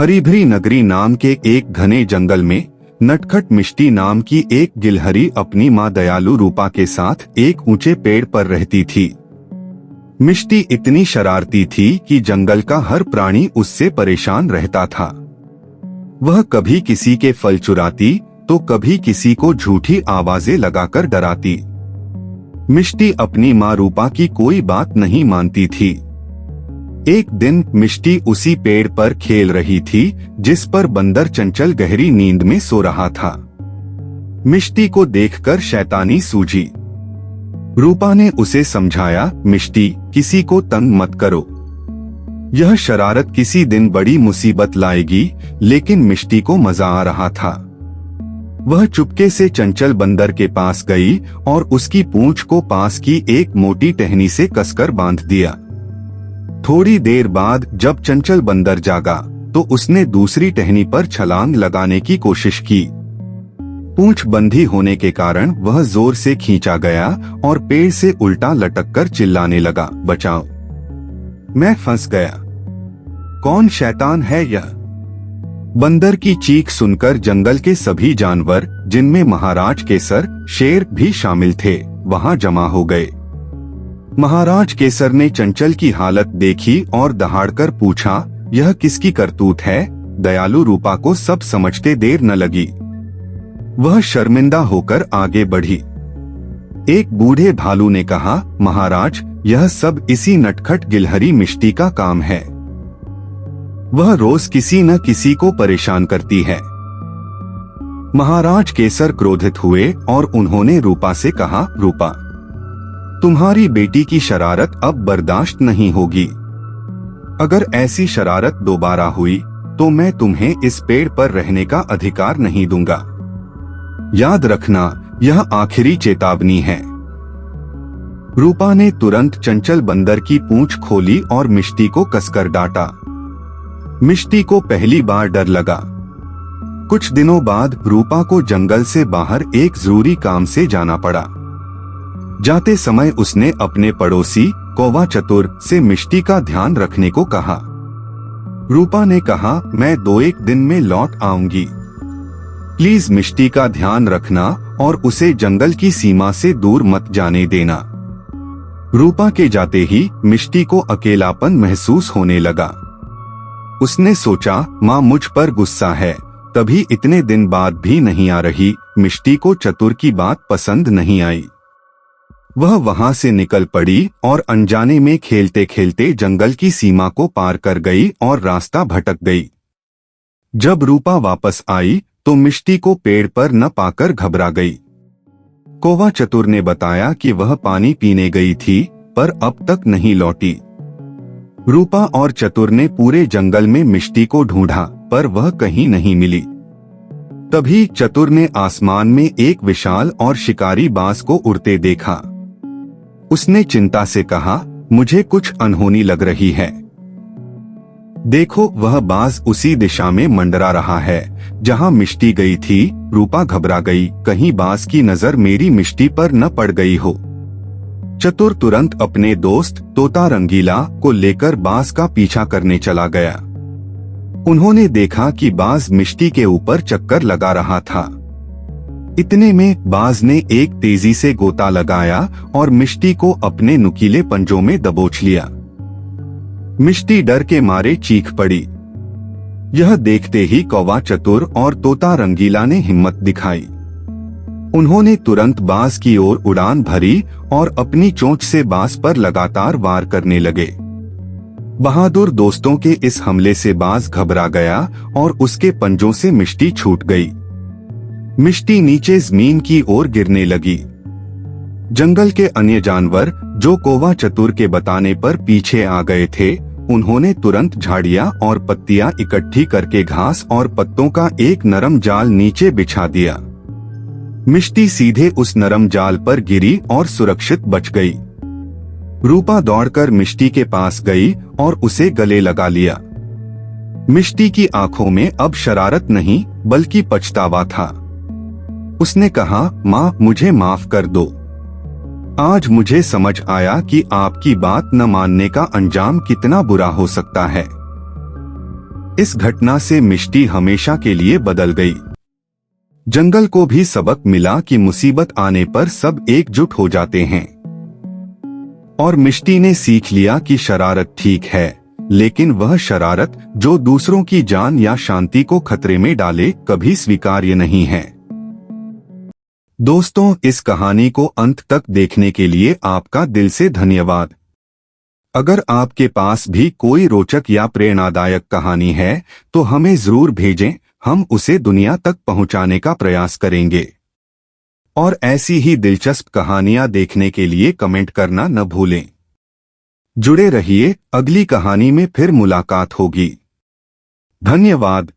हरिभरी नगरी नाम के एक घने जंगल में नटखट मिष्टी नाम की एक गिलहरी अपनी माँ दयालु रूपा के साथ एक ऊंचे पेड़ पर रहती थी। मिष्टी इतनी शरारती थी कि जंगल का हर प्राणी उससे परेशान रहता था। वह कभी किसी के फल चुराती तो कभी किसी को झूठी आवाजें लगाकर डराती। मिष्टी अपनी माँ रूपा की कोई बात नहीं मानती थी। एक दिन मिष्टी उसी पेड़ पर खेल रही थी जिस पर बंदर चंचल गहरी नींद में सो रहा था। मिष्टी को देखकर शैतानी सूझी। रूपा ने उसे समझाया, मिष्टी, किसी को तंग मत करो। यह शरारत किसी दिन बड़ी मुसीबत लाएगी। लेकिन मिष्टी को मजा आ रहा था। वह चुपके से चंचल बंदर के पास गई और उसकी पूंछ को पास की एक मोटी टहनी से कसकर बांध दिया। थोड़ी देर बाद जब चंचल बंदर जागा तो उसने दूसरी टहनी पर छलांग लगाने की कोशिश की। पूंछ बंधी होने के कारण वह जोर से खींचा गया और पेड़ से उल्टा लटककर चिल्लाने लगा, बचाओ, मैं फंस गया। कौन शैतान है यह? बंदर की चीख सुनकर जंगल के सभी जानवर, जिनमें महाराज केसर, शेर भी शामिल थे, वहां जमा हो गए। महाराज केसर ने चंचल की हालत देखी और दहाड़कर पूछा, यह किसकी करतूत है? दयालु रूपा को सब समझते देर न लगी। वह शर्मिंदा होकर आगे बढ़ी। एक बूढ़े भालू ने कहा, महाराज, यह सब इसी नटखट गिलहरी मिष्टी का काम है। वह रोज किसी न किसी को परेशान करती है। महाराज केसर क्रोधित हुए और उन्होंने रूपा से कहा, रूपा, तुम्हारी बेटी की शरारत अब बर्दाश्त नहीं होगी। अगर ऐसी शरारत दोबारा हुई तो मैं तुम्हें इस पेड़ पर रहने का अधिकार नहीं दूंगा। याद रखना, यह आखिरी चेतावनी है। रूपा ने तुरंत चंचल बंदर की पूंछ खोली और मिष्टी को कसकर डांटा। मिष्टी को पहली बार डर लगा। कुछ दिनों बाद रूपा को जंगल से बाहर एक जरूरी काम से जाना पड़ा। जाते समय उसने अपने पड़ोसी कौवा चतुर से मिष्टी का ध्यान रखने को कहा। रूपा ने कहा, मैं 2-1 दिन में लौट आऊंगी। प्लीज मिष्टी का ध्यान रखना और उसे जंगल की सीमा से दूर मत जाने देना। रूपा के जाते ही मिष्टी को अकेलापन महसूस होने लगा। उसने सोचा, माँ मुझ पर गुस्सा है, तभी इतने दिन बाद भी नहीं आ रही। मिष्टी को चतुर की बात पसंद नहीं आई। वह वहां से निकल पड़ी और अनजाने में खेलते खेलते जंगल की सीमा को पार कर गई और रास्ता भटक गई। जब रूपा वापस आई तो मिष्टी को पेड़ पर न पाकर घबरा गई। कौवा चतुर ने बताया कि वह पानी पीने गई थी पर अब तक नहीं लौटी। रूपा और चतुर ने पूरे जंगल में मिष्टी को ढूंढा पर वह कहीं नहीं मिली। तभी चतुर ने आसमान में एक विशाल और शिकारी बाज को उड़ते देखा। उसने चिंता से कहा, मुझे कुछ अनहोनी लग रही है। देखो, वह बाज उसी दिशा में मंडरा रहा है जहां मिष्टी गई थी। रूपा घबरा गई, कहीं बाज की नजर मेरी मिष्टी पर न पड़ गई हो। चतुर तुरंत अपने दोस्त तोता रंगीला को लेकर बाज का पीछा करने चला गया। उन्होंने देखा कि बाज मिष्टी के ऊपर चक्कर लगा रहा था। इतने में बाज ने एक तेजी से गोता लगाया और मिष्टी को अपने नुकीले पंजों में दबोच लिया। मिष्टी डर के मारे चीख पड़ी। यह देखते ही कौवा चतुर और तोता रंगीला ने हिम्मत दिखाई। उन्होंने तुरंत बाज की ओर उड़ान भरी और अपनी चोंच से बाज पर लगातार वार करने लगे। बहादुर दोस्तों के इस हमले से बाज घबरा गया और उसके पंजों से मिष्टी छूट गई। मिष्टी नीचे जमीन की ओर गिरने लगी। जंगल के अन्य जानवर जो कौवा चतुर के बताने पर पीछे आ गए थे, उन्होंने तुरंत झाड़ियां और पत्तियां इकट्ठी करके घास और पत्तों का एक नरम जाल नीचे बिछा दिया। मिष्टी सीधे उस नरम जाल पर गिरी और सुरक्षित बच गई। रूपा दौड़कर मिष्टी के पास गई और उसे गले लगा लिया। मिष्टी की आंखों में अब शरारत नहीं बल्कि पछतावा था। उसने कहा, माँ, मुझे माफ कर दो। आज मुझे समझ आया कि आपकी बात न मानने का अंजाम कितना बुरा हो सकता है। इस घटना से मिष्टी हमेशा के लिए बदल गई। जंगल को भी सबक मिला कि मुसीबत आने पर सब एकजुट हो जाते हैं। और मिष्टी ने सीख लिया कि शरारत ठीक है, लेकिन वह शरारत जो दूसरों की जान या शांति को खतरे में डाले कभी स्वीकार्य नहीं है। दोस्तों, इस कहानी को अंत तक देखने के लिए आपका दिल से धन्यवाद। अगर आपके पास भी कोई रोचक या प्रेरणादायक कहानी है तो हमें जरूर भेजें, हम उसे दुनिया तक पहुंचाने का प्रयास करेंगे। और ऐसी ही दिलचस्प कहानियां देखने के लिए कमेंट करना न भूलें। जुड़े रहिए, अगली कहानी में फिर मुलाकात होगी। धन्यवाद।